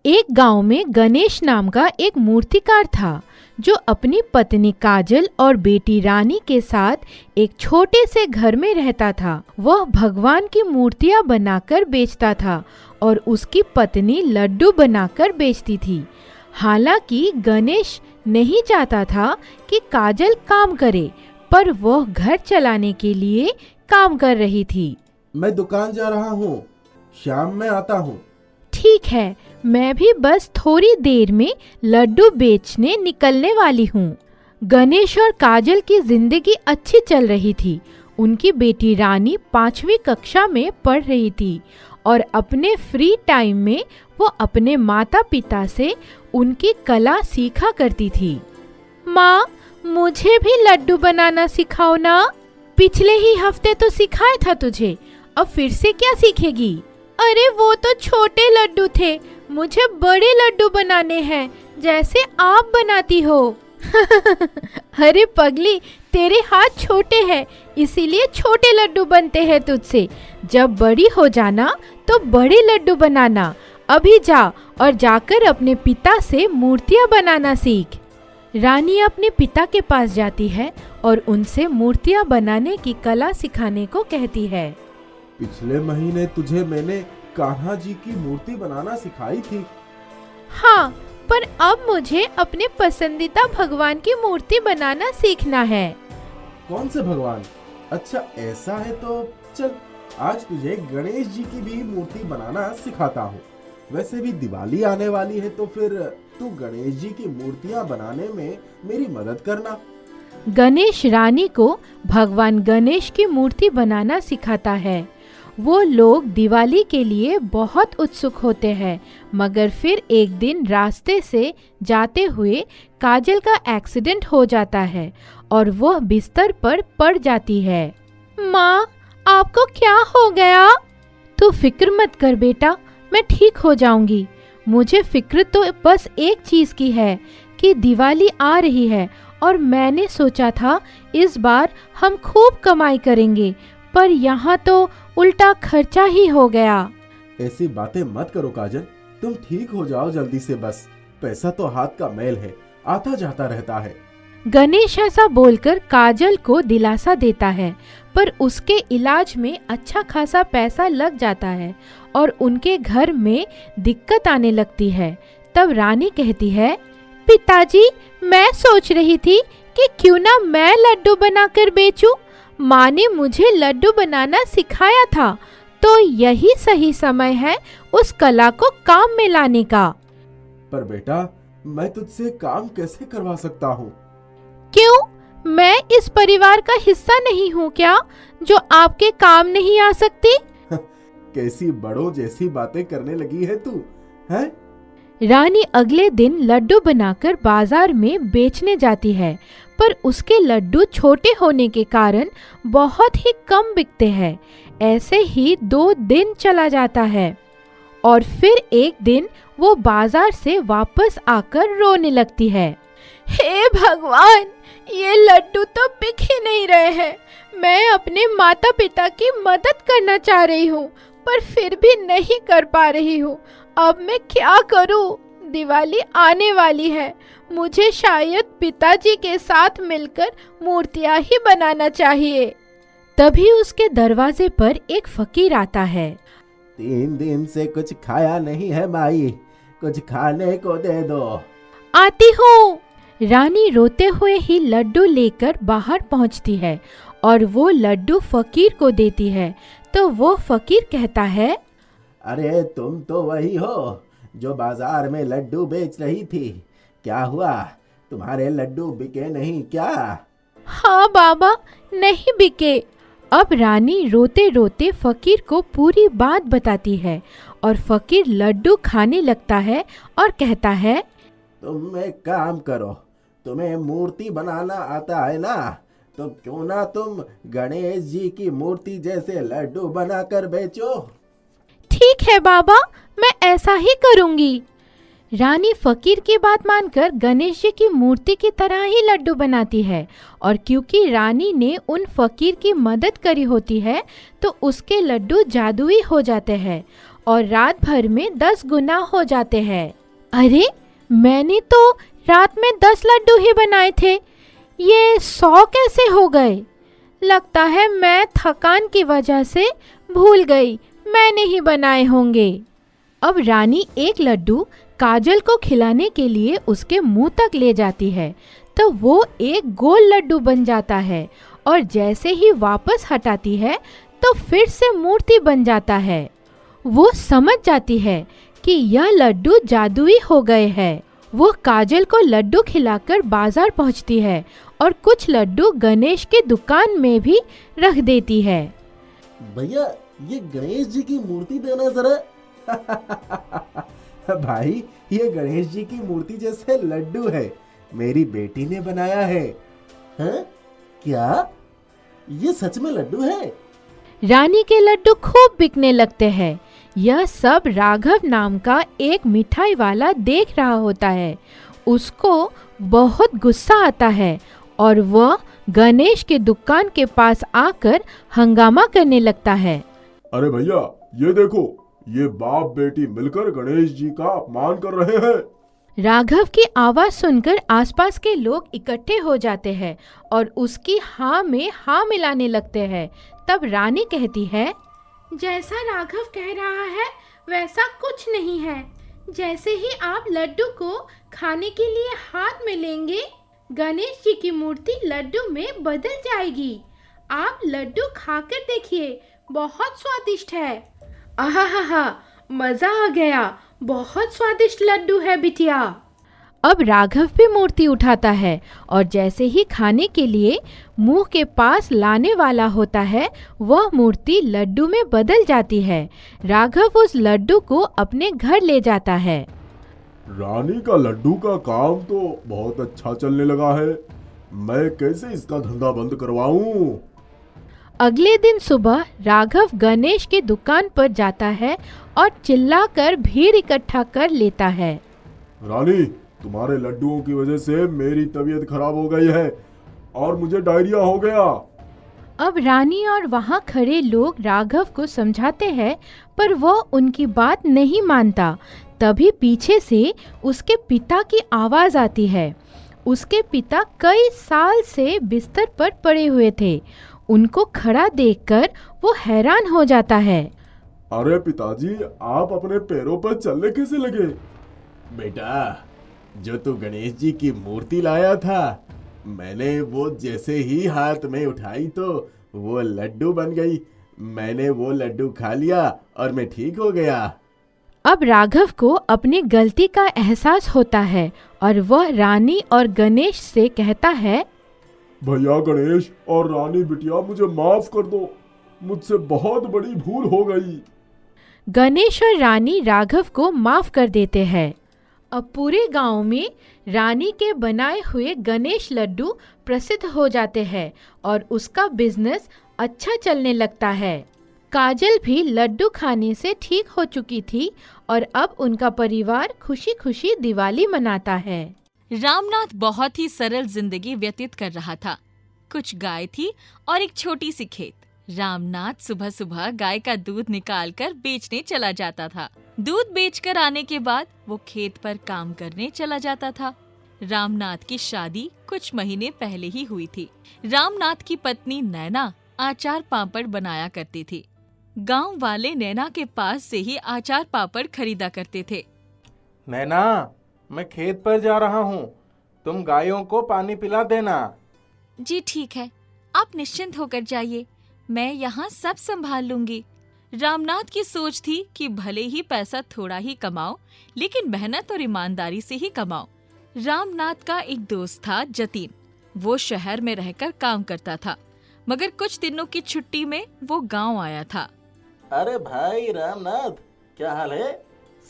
एक गांव में गणेश नाम का एक मूर्तिकार था जो अपनी पत्नी काजल और बेटी रानी के साथ एक छोटे से घर में रहता था। वह भगवान की मूर्तियां बनाकर बेचता था और उसकी पत्नी लड्डू बनाकर बेचती थी। हालांकि गणेश नहीं चाहता था कि काजल काम करे, पर वह घर चलाने के लिए काम कर रही थी। मैं दुकान जा रहा हूँ, शाम में आता हूँ। ठीक है, मैं भी बस थोड़ी देर में लड्डू बेचने निकलने वाली हूँ। गणेश और काजल की जिंदगी अच्छी चल रही थी। उनकी बेटी रानी 5वीं कक्षा में पढ़ रही थी और अपने फ्री टाइम में वो अपने माता पिता से उनकी कला सीखा करती थी। माँ, मुझे भी लड्डू बनाना सिखाओ ना। पिछले ही हफ्ते तो सिखाया था तुझे, अब फिर से क्या सीखेगी? अरे वो तो छोटे लड्डू थे, मुझे बड़े लड्डू बनाने हैं जैसे आप बनाती हो। अरे पगली, तेरे हाथ छोटे हैं इसीलिए छोटे लड्डू बनते हैं तुझसे। जब बड़ी हो जाना तो बड़े लड्डू बनाना। अभी जा और जाकर अपने पिता से मूर्तियां बनाना सीख। रानी अपने पिता के पास जाती है और उनसे मूर्तियां बनाने की कला सिखाने को कहती है। पिछले महीने तुझे मैंने कान्हा जी की मूर्ति बनाना सिखाई थी। हाँ, पर अब मुझे अपने पसंदीदा भगवान की मूर्ति बनाना सीखना है। कौन से भगवान? अच्छा ऐसा है तो चल, आज तुझे गणेश जी की भी मूर्ति बनाना सिखाता हूँ। वैसे भी दिवाली आने वाली है तो फिर तू गणेश जी की मूर्तियाँ बनाने में मेरी मदद करना। गणेश रानी को भगवान गणेश की मूर्ति बनाना सिखाता है। वो लोग दिवाली के लिए बहुत उत्सुक होते हैं, मगर फिर एक दिन रास्ते से जाते हुए काजल का एक्सीडेंट हो जाता है और वह बिस्तर पर पड़ जाती है। माँ, आपको क्या हो गया? तू फिक्र मत कर बेटा, मैं ठीक हो जाऊंगी। मुझे फिक्र तो बस एक चीज की है कि दिवाली आ रही है और मैंने सोचा था इस बार हम खूब कमाई करेंगे, पर यहाँ तो उल्टा खर्चा ही हो गया। ऐसी बातें मत करो काजल, तुम ठीक हो जाओ जल्दी से। बस पैसा तो हाथ का मैल है, आता जाता रहता है। गणेश ऐसा बोलकर काजल को दिलासा देता है, पर उसके इलाज में अच्छा खासा पैसा लग जाता है और उनके घर में दिक्कत आने लगती है। तब रानी कहती है, पिताजी, मैं सोच रही थी कि क्यों ना मैं लड्डू बनाकर बेचूं। माँ ने मुझे लड्डू बनाना सिखाया था, तो यही सही समय है उस कला को काम में लाने का। पर बेटा, मैं तुझसे काम कैसे करवा सकता हूँ? क्यों? मैं इस परिवार का हिस्सा नहीं हूँ क्या, जो आपके काम नहीं आ सकती? कैसी बड़ों जैसी बातें करने लगी है तू, हैं? रानी अगले दिन लड्डू बनाकर बाजार में बेचने जाती है, पर उसके लड्डू छोटे होने के कारण बहुत ही कम बिकते हैं। ऐसे ही 2 दिन चला जाता है और फिर एक दिन वो बाजार से वापस आकर रोने लगती है। हे भगवान, ये लड्डू तो बिक ही नहीं रहे हैं। मैं अपने माता पिता की मदद करना चाह रही हूँ, पर फिर भी नहीं कर पा रही हूँ। अब मैं क्या करूँ? दिवाली आने वाली है, मुझे शायद पिताजी के साथ मिलकर मूर्तियाँ ही बनाना चाहिए। तभी उसके दरवाजे पर एक फकीर आता है। 3 दिन से कुछ खाया नहीं है माई, कुछ खाने को दे दो। आती हूँ। रानी रोते हुए ही लड्डू लेकर बाहर पहुँचती है और वो लड्डू फकीर को देती है। तो वो फकीर कहता है, अरे तुम तो वही हो जो बाजार में लड्डू बेच रही थी। क्या हुआ, तुम्हारे लड्डू बिके नहीं क्या? हाँ बाबा, नहीं बिके। अब रानी रोते रोते फकीर को पूरी बात बताती है और फकीर लड्डू खाने लगता है और कहता है, तुम एक काम करो, तुम्हें मूर्ति बनाना आता है ना, तो क्यों ना तुम गणेश जी की मूर्ति जैसे लड्डू बनाकर बेचो। ठीक है बाबा, मैं ऐसा ही करूंगी। रानी फकीर की बात मानकर गणेश जी की मूर्ति की तरह ही लड्डू बनाती है और क्योंकि रानी ने उन फकीर की मदद करी होती है तो उसके लड्डू जादुई हो जाते हैं और रात भर में 10 गुना हो जाते हैं। अरे, मैंने तो रात में 10 लड्डू ही बनाए थे, ये 100 कैसे हो गए? लगता है मैं थकान की वजह से भूल गई, मैंने ही बनाए होंगे। अब रानी एक लड्डू काजल को खिलाने के लिए उसके मुंह तक ले जाती है, तो वो एक गोल लड्डू बन जाता है और जैसे ही वापस हटाती है तो फिर से मूर्ति बन जाता है। वो समझ जाती है कि यह लड्डू जादुई हो गए हैं। वो काजल को लड्डू खिलाकर बाजार पहुंचती है और कुछ लड्डू गणेश के दुकान में भी रख देती है। भैया, ये गणेश जी की मूर्ति देना जरा। भाई, ये गणेश जी की मूर्ति जैसे लड्डू है, मेरी बेटी ने बनाया है। हैं? क्या ये सच में लड्डू है? रानी के लड्डू खूब बिकने लगते हैं। यह सब राघव नाम का एक मिठाई वाला देख रहा होता है। उसको बहुत गुस्सा आता है और वह गणेश के दुकान के पास आकर हंगामा करने लगता है। अरे भैया, ये देखो, ये बाप बेटी मिलकर गणेश जी का अपमान कर रहे हैं। राघव की आवाज सुनकर आसपास के लोग इकट्ठे हो जाते हैं और उसकी हाँ में हाँ मिलाने लगते हैं। तब रानी कहती है, जैसा राघव कह रहा है वैसा कुछ नहीं है। जैसे ही आप लड्डू को खाने के लिए हाथ में लेंगे, गणेश जी की मूर्ति लड्डू में बदल जाएगी। आप लड्डू खाकर देखिए, बहुत स्वादिष्ट है। आहा, मजा आ गया, बहुत स्वादिष्ट लड्डू है बिटिया। अब राघव भी मूर्ति उठाता है और जैसे ही खाने के लिए मुंह के पास लाने वाला होता है, वह मूर्ति लड्डू में बदल जाती है। राघव उस लड्डू को अपने घर ले जाता है। रानी का लड्डू का काम तो बहुत अच्छा चलने लगा है, मैं कैसे इसका धंधा बंद करवाऊं? अगले दिन सुबह राघव गणेश के दुकान पर जाता है और चिल्लाकर भीड़ इकट्ठा कर लेता है। रानी, तुम्हारे लड्डुओं की वजह से मेरी तबीयत खराब हो गई है और मुझे डायरिया हो गया। अब रानी और वहाँ खड़े लोग राघव को समझाते हैं, पर वह उनकी बात नहीं मानता। तभी पीछे से उसके पिता की आवाज आती है। उसके पिता कई साल से बिस्तर पर पड़े हुए थे। उनको खड़ा देखकर वो हैरान हो जाता है। अरे पिताजी, आप अपने पैरों पर चलने कैसे लगे? बेटा, जो तू गणेश जी की मूर्ति लाया था, मैंने वो जैसे ही हाथ में उठाई तो वो लड्डू बन गई। मैंने वो लड्डू खा लिया और मैं ठीक हो गया। अब राघव को अपनी गलती का एहसास होता है और वह रानी और गणेश से कहता है, भैया गणेश और रानी बिटिया, मुझे माफ कर दो, मुझसे बहुत बड़ी भूल हो गई। गणेश और रानी राघव को माफ कर देते हैं। अब पूरे गांव में रानी के बनाए हुए गणेश लड्डू प्रसिद्ध हो जाते हैं और उसका बिजनेस अच्छा चलने लगता है। काजल भी लड्डू खाने से ठीक हो चुकी थी और अब उनका परिवार खुशी खुशी दिवाली मनाता है। रामनाथ बहुत ही सरल जिंदगी व्यतीत कर रहा था। कुछ गाय थी और एक छोटी सी खेत। रामनाथ सुबह सुबह गाय का दूध निकालकर बेचने चला जाता था। दूध बेचकर आने के बाद वो खेत पर काम करने चला जाता था। रामनाथ की शादी कुछ महीने पहले ही हुई थी। रामनाथ की पत्नी नैना आचार पापड़ बनाया करती थी। गांव वाले नैना के पास से ही आचार पापड़ खरीदा करते थे। नैना, मैं खेत पर जा रहा हूँ, तुम गायों को पानी पिला देना। जी ठीक है, आप निश्चिंत होकर जाइए, मैं यहाँ सब संभाल लूंगी। रामनाथ की सोच थी कि भले ही पैसा थोड़ा ही कमाओ, लेकिन मेहनत और ईमानदारी से ही कमाओ। रामनाथ का एक दोस्त था जतीन। वो शहर में रहकर काम करता था, मगर कुछ दिनों की छुट्टी में वो गांव आया था। अरे भाई रामनाथ, क्या हाल है?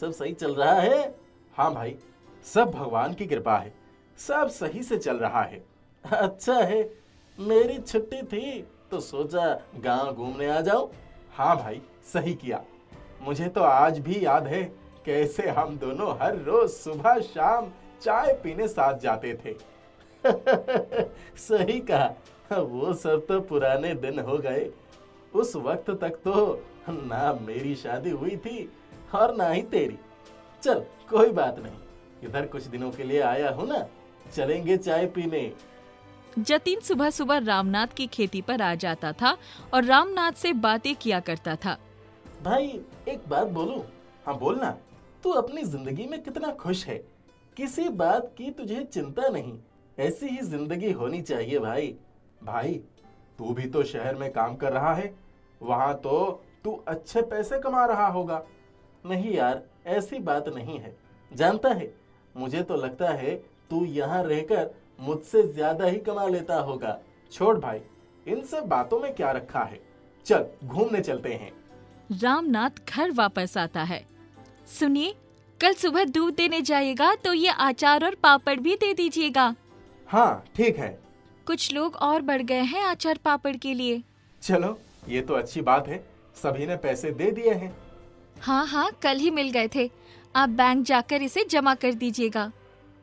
सब सही चल रहा है? हाँ भाई, सब भगवान की कृपा है, सब सही से चल रहा है। अच्छा है, मेरी छुट्टी थी तो सोचा गांव घूमने आ जाओ। हाँ भाई, सही किया। मुझे तो आज भी याद है कैसे हम दोनों हर रोज सुबह शाम चाय पीने साथ जाते थे। सही कहा, वो सब तो पुराने दिन हो गए। उस वक्त तक तो ना मेरी शादी हुई थी और ना ही तेरी। चल कोई बात नहीं, इधर कुछ दिनों के लिए आया हूँ ना, चलेंगे चाय पीने। जतिन सुबह सुबह रामनाथ की खेती पर आ जाता था और रामनाथ से बातें किया करता था। भाई एक बात बोलूं? हाँ बोलना। तू अपनी जिंदगी में कितना खुश है, किसी बात की तुझे चिंता नहीं। ऐसी ही जिंदगी होनी चाहिए भाई। भाई तू भी तो शहर में काम कर रहा है, वहां तो तू अच्छे पैसे कमा रहा होगा। नहीं यार, ऐसी बात नहीं है। जानता है, मुझे तो लगता है तू यहाँ रहकर मुझसे ज्यादा ही कमा लेता होगा। छोड़ भाई, इन सब बातों में क्या रखा है, चल घूमने चलते हैं। रामनाथ घर वापस आता है। सुनिए, कल सुबह दूध देने जाइएगा तो ये अचार और पापड़ भी दे दीजिएगा। हाँ ठीक है। कुछ लोग और बढ़ गए हैं अचार पापड़ के लिए। चलो ये तो अच्छी बात है, सभी ने पैसे दे दिए हैं। हाँ हाँ, कल ही मिल गए थे। आप बैंक जाकर इसे जमा कर दीजिएगा।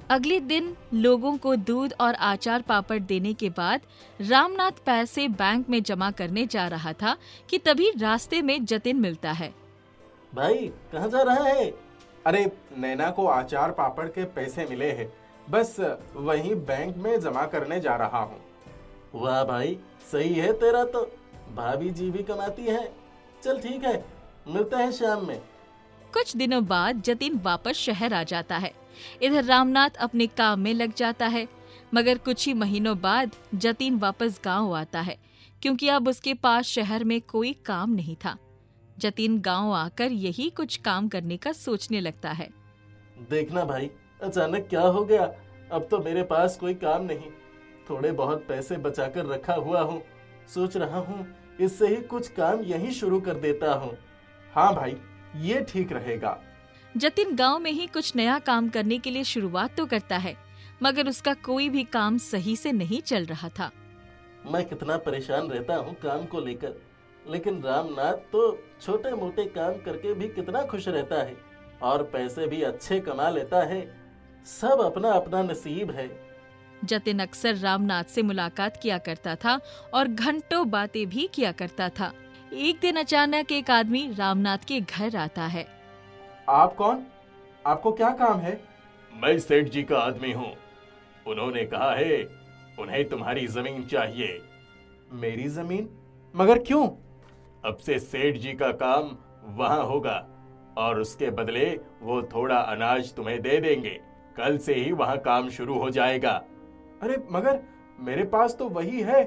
अगले दिन लोगों को दूध और अचार पापड़ देने के बाद रामनाथ पैसे बैंक में जमा करने जा रहा था कि तभी रास्ते में जतिन मिलता है। भाई कहाँ जा रहा है? अरे नैना को अचार पापड़ के पैसे मिले हैं, बस वहीं बैंक में जमा करने जा रहा हूँ। वाह भाई, सही है तेरा तो। भाभी जी भी कमाती है। चल ठीक है, मिलते हैं शाम में। कुछ दिनों बाद जतिन वापस शहर आ जाता है। इधर रामनाथ अपने काम में लग जाता है, मगर कुछ ही महीनों बाद जतिन वापस गांव आता है, क्योंकि अब उसके पास शहर में कोई काम नहीं था। जतिन गांव आकर यही कुछ काम करने का सोचने लगता है। देखना भाई, अचानक क्या हो गया। अब तो मेरे पास कोई काम नहीं, थोड़े बहुत पैसे बचाकर रखा हुआ हूँ। सोच रहा हूँ इससे ही कुछ काम यहीं शुरू कर देता हूँ। हाँ भाई, ये ठीक रहेगा। जतिन गांव में ही कुछ नया काम करने के लिए शुरुआत तो करता है, मगर उसका कोई भी काम सही से नहीं चल रहा था। मैं कितना परेशान रहता हूँ काम को लेकर, लेकिन रामनाथ तो छोटे मोटे काम करके भी कितना खुश रहता है और पैसे भी अच्छे कमा लेता है। सब अपना अपना नसीब है। जतिन अक्सर रामनाथ से मुलाकात किया करता था और घंटों बातें भी किया करता था। एक दिन अचानक एक आदमी रामनाथ के घर आता है। आप कौन? आपको क्या काम है? मैं सेठ जी का आदमी हूँ। उन्होंने कहा है उन्हें तुम्हारी जमीन चाहिए। मेरी जमीन? मगर क्यों? अब से सेठ जी का काम वहाँ होगा और उसके बदले वो थोड़ा अनाज तुम्हें दे देंगे। कल से ही वहाँ काम शुरू हो जाएगा। अरे मगर मेरे पास तो वही है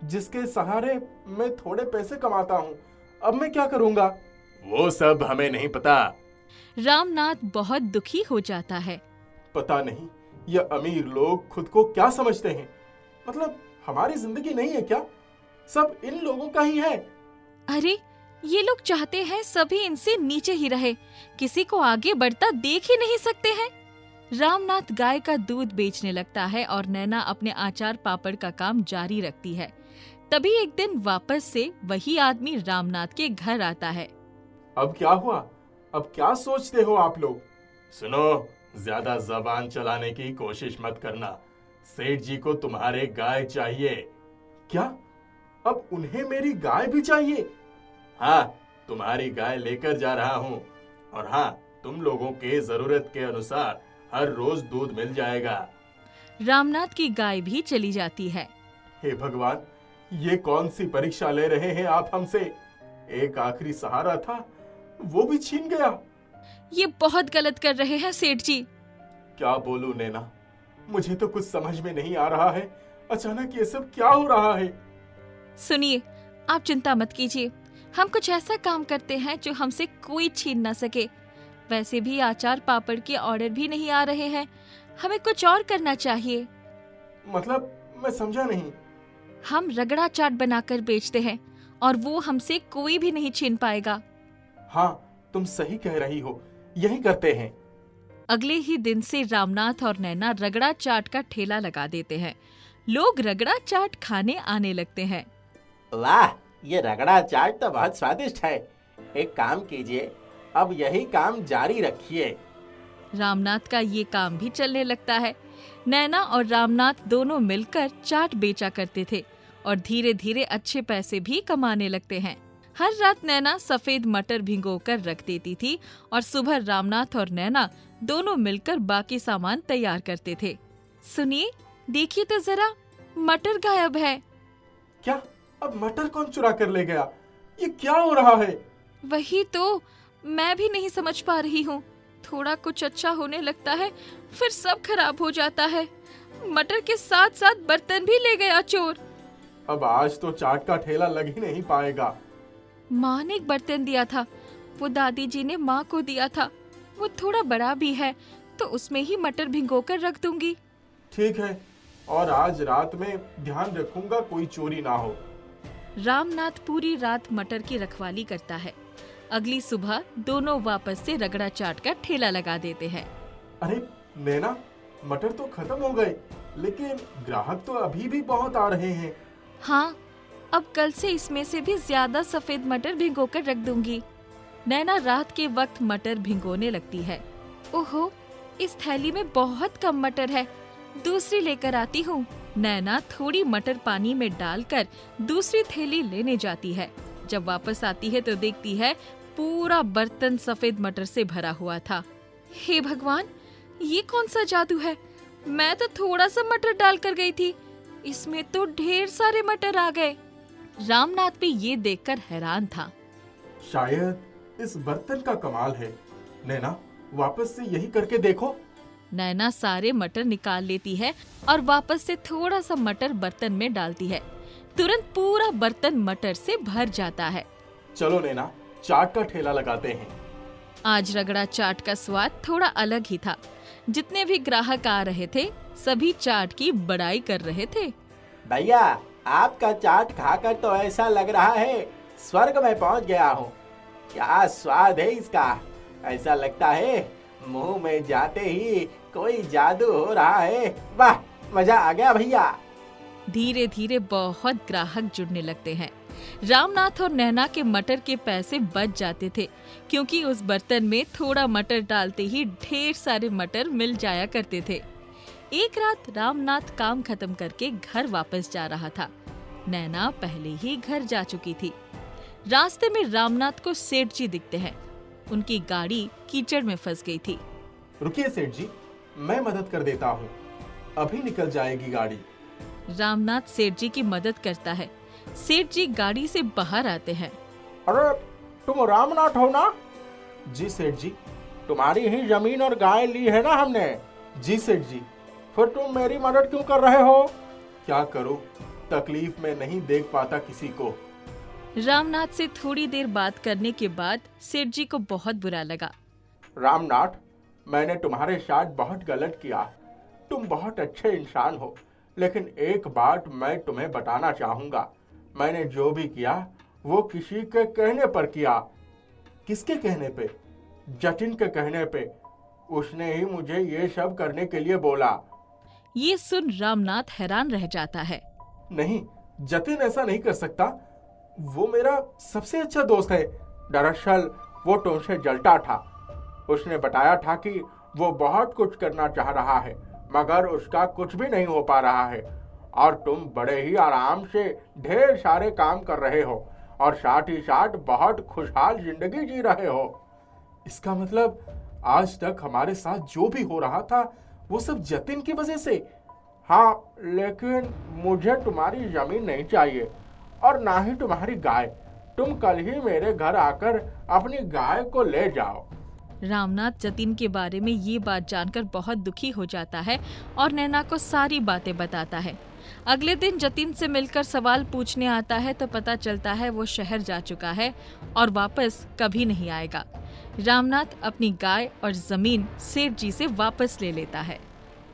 जिसके सहारे मैं थोड़े पैसे कमाता हूँ। अब मैं क्या करूँगा? वो सब हमें नहीं पता। रामनाथ बहुत दुखी हो जाता है। पता नहीं ये अमीर लोग खुद को क्या समझते हैं। मतलब हमारी जिंदगी नहीं है क्या? सब इन लोगों का ही है। अरे ये लोग चाहते हैं सभी इनसे नीचे ही रहे, किसी को आगे बढ़ता देख ही नहीं सकते हैं। रामनाथ गाय का दूध बेचने लगता है और नैना अपने अचार पापड़ का काम जारी रखती है। तभी एक दिन वापस से वही आदमी रामनाथ के घर आता है। अब क्या हुआ? अब क्या सोचते हो आप लोग? सुनो, ज्यादा जबान चलाने की कोशिश मत करना। सेठ जी को तुम्हारे गाय चाहिए। क्या? अब उन्हें मेरी गाय भी चाहिए? हाँ, तुम्हारी गाय लेकर जा रहा हूँ। और हाँ, तुम लोगों के जरूरत के अनुसार हर रोज दूध मिल जाएगा। रामनाथ की गाय भी चली जाती है। हे भगवान, ये कौन सी परीक्षा ले रहे हैं आप हमसे? एक आखिरी सहारा था, वो भी छीन गया। ये बहुत गलत कर रहे हैं सेठ जी। क्या बोलूं नैना, मुझे तो कुछ समझ में नहीं आ रहा है। अचानक ये सब क्या हो रहा है? सुनिए, आप चिंता मत कीजिए। हम कुछ ऐसा काम करते हैं जो हमसे कोई छीन ना सके। वैसे भी अचार पापड़ के ऑर्डर भी नहीं आ रहे हैं, हमें कुछ और करना चाहिए। मतलब मैं समझा नहीं। हम रगड़ा चाट बनाकर बेचते हैं और वो हमसे कोई भी नहीं छीन पाएगा। हाँ, तुम सही कह रही हो, यही करते हैं। अगले ही दिन से रामनाथ और नैना रगड़ा चाट का ठेला लगा देते हैं। लोग रगड़ा चाट खाने आने लगते हैं। वाह, ये रगड़ा चाट तो बहुत स्वादिष्ट है। एक काम कीजिए, अब यही काम जारी रखिए। रामनाथ का ये काम भी चलने लगता है। नैना और रामनाथ दोनों मिलकर चाट बेचा करते थे और धीरे धीरे अच्छे पैसे भी कमाने लगते हैं। हर रात नैना सफेद मटर भिगोकर रख देती थी और सुबह रामनाथ और नैना दोनों मिलकर बाकी सामान तैयार करते थे। सुनिए, देखिए तो जरा, मटर गायब है। क्या? अब मटर कौन चुरा कर ले गया? ये क्या हो रहा है? वही तो मैं भी नहीं समझ पा रही हूँ। थोड़ा कुछ अच्छा होने लगता है, फिर सब खराब हो जाता है। मटर के साथ साथ बर्तन भी ले गया चोर। अब आज तो चाट का ठेला लग ही नहीं पाएगा। माँ ने एक बर्तन दिया था, वो दादी जी ने माँ को दिया था। वो थोड़ा बड़ा भी है, तो उसमें ही मटर भिगोकर रख दूंगी। ठीक है, और आज रात में ध्यान रखूंगा कोई चोरी ना हो। रामनाथ पूरी रात मटर की रखवाली करता है। अगली सुबह दोनों वापस से रगड़ा चाट का ठेला लगा देते हैं। अरे नैना, मटर तो खत्म हो गए, लेकिन ग्राहक तो अभी भी बहुत आ रहे हैं। हाँ, अब कल से इसमें से भी ज्यादा सफेद मटर भिगोकर रख दूंगी। नैना रात के वक्त मटर भिगोने लगती है। ओहो, इस थैली में बहुत कम मटर है, दूसरी लेकर आती हूँ। नैना थोड़ी मटर पानी में डालकर दूसरी थैली लेने जाती है। जब वापस आती है तो देखती है पूरा बर्तन सफेद मटर से भरा हुआ था। हे भगवान, ये कौन सा जादू है? मैं तो थोड़ा सा मटर डालकर गई थी, इसमें तो ढेर सारे मटर आ गए। रामनाथ भी ये देखकर हैरान था। शायद इस बर्तन का कमाल है। नैना, वापस से यही करके देखो। नैना सारे मटर निकाल लेती है और वापस से थोड़ा सा मटर बर्तन में डालती है। तुरंत पूरा बर्तन मटर से भर जाता है। चलो नैना, चाट का ठेला लगाते हैं। आज रगड़ा चाट का स्वाद थोड़ा अलग ही था। जितने भी ग्राहक आ रहे थे, सभी चाट की बड़ाई कर रहे थे। भैया, आपका चाट खाकर तो ऐसा लग रहा है स्वर्ग में पहुंच गया हूँ। क्या स्वाद है इसका! ऐसा लगता है मुंह में जाते ही कोई जादू हो रहा है। वाह, मजा आ गया भैया। धीरे धीरे बहुत ग्राहक जुड़ने लगते हैं। रामनाथ और नैना के मटर के पैसे बच जाते थे, क्योंकि उस बर्तन में थोड़ा मटर डालते ही ढेर सारे मटर मिल जाया करते थे। एक रात रामनाथ काम खत्म करके घर वापस जा रहा था। नैना पहले ही घर जा चुकी थी। रास्ते में रामनाथ को सेठ जी दिखते हैं। उनकी गाड़ी कीचड़ में फंस गई थी। रुकिए सेठ जी, मैं मदद कर देता हूँ, अभी निकल जाएगी गाड़ी। रामनाथ सेठ जी की मदद करता है। सेठ जी गाड़ी से बाहर आते हैं। अरे, तुम रामनाथ हो ना? जी सेठ जी। तुम्हारी ही जमीन और गाय ली है ना हमने। जी सेठ जी। फिर तुम मेरी मदद क्यों कर रहे हो? क्या करूं, तकलीफ में नहीं देख पाता किसी को। रामनाथ से थोड़ी देर बात करने के बाद सेठ जी को बहुत बुरा लगा। रामनाथ, मैंने तुम्हारे साथ बहुत गलत किया। तुम बहुत अच्छे इंसान हो, लेकिन एक बात मैं तुम्हें बताना चाहूंगा। मैंने जो भी किया वो किसी के कहने पर किया। किसके कहने पे? जतिन के कहने पे। उसने ही मुझे ये सब करने के लिए बोला। ये सुन रामनाथ हैरान रह जाता है। नहीं, जतिन ऐसा नहीं कर सकता। वो मेरा सबसे अच्छा दोस्त है। दरअसल वो तुमसे जलता था। उसने बताया था कि वो बहुत कुछ करना चाह रहा है, मगर उसका कुछ भी नहीं हो पा रहा है। और तुम बड़े ही आराम से ढेर सारे काम कर रहे हो और साथ ही साथ बहुत खुशहाल जिंदगी जी रहे हो। इसका मतलब आज तक हमारे साथ जो भी हो रहा था वो सब जतिन की वजह से? हाँ, लेकिन मुझे तुम्हारी जमीन नहीं चाहिए और ना ही तुम्हारी गाय। तुम कल ही मेरे घर आकर अपनी गाय को ले जाओ। रामनाथ जतिन के बारे में ये बात जानकर बहुत दुखी हो जाता है और नैना को सारी बातें बताता है। अगले दिन जतिन से मिलकर सवाल पूछने आता है तो पता चलता है वो शहर जा चुका है और वापस कभी नहीं आएगा। रामनाथ अपनी गाय और जमीन सेठ जी से वापस ले लेता है।